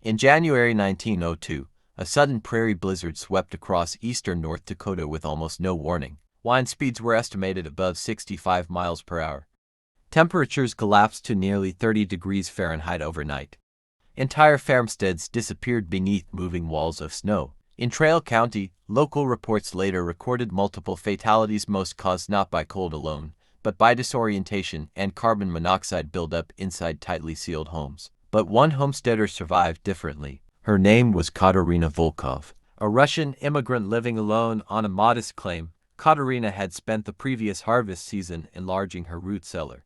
In January 1902, a sudden prairie blizzard swept across eastern North Dakota with almost no warning. Wind speeds were estimated above 65 miles per hour. Temperatures collapsed to nearly 30 degrees Fahrenheit overnight. Entire farmsteads disappeared beneath moving walls of snow. In Trail County, local reports later recorded multiple fatalities, most caused not by cold alone, but by disorientation and carbon monoxide buildup inside tightly sealed homes. But one homesteader survived differently. Her name was Katerina Volkov, a Russian immigrant living alone on a modest claim. Katerina had spent the previous harvest season enlarging her root cellar.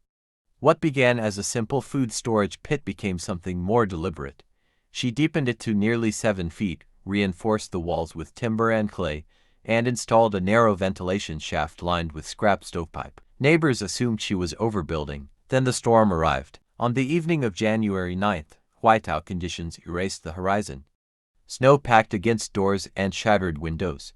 What began as a simple food storage pit became something more deliberate. She deepened it to nearly 7 feet, reinforced the walls with timber and clay, and installed a narrow ventilation shaft lined with scrap stovepipe. Neighbors assumed she was overbuilding. Then the storm arrived. On the evening of January 9th, whiteout conditions erased the horizon. Snow packed against doors and shattered windows.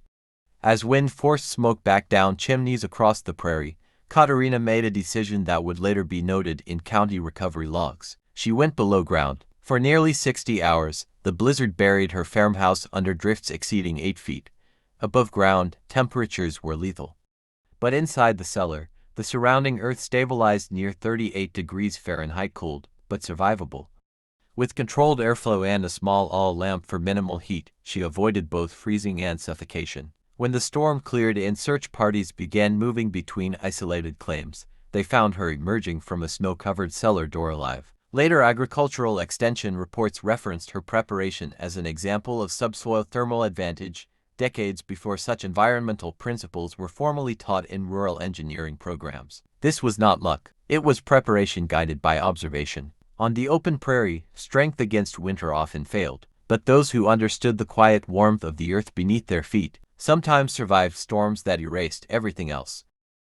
As wind forced smoke back down chimneys across the prairie, Katerina made a decision that would later be noted in county recovery logs. She went below ground. For nearly 60 hours, the blizzard buried her farmhouse under drifts exceeding 8 feet. Above ground, temperatures were lethal. But inside the cellar, the surrounding earth stabilized near 38 degrees Fahrenheit, cold, but survivable. With controlled airflow and a small oil lamp for minimal heat, she avoided both freezing and suffocation. When the storm cleared and search parties began moving between isolated claims, they found her emerging from a snow-covered cellar door alive. Later agricultural extension reports referenced her preparation as an example of subsoil thermal advantage, decades before such environmental principles were formally taught in rural engineering programs. This was not luck. It was preparation guided by observation. On the open prairie, strength against winter often failed, but those who understood the quiet warmth of the earth beneath their feet sometimes survived storms that erased everything else.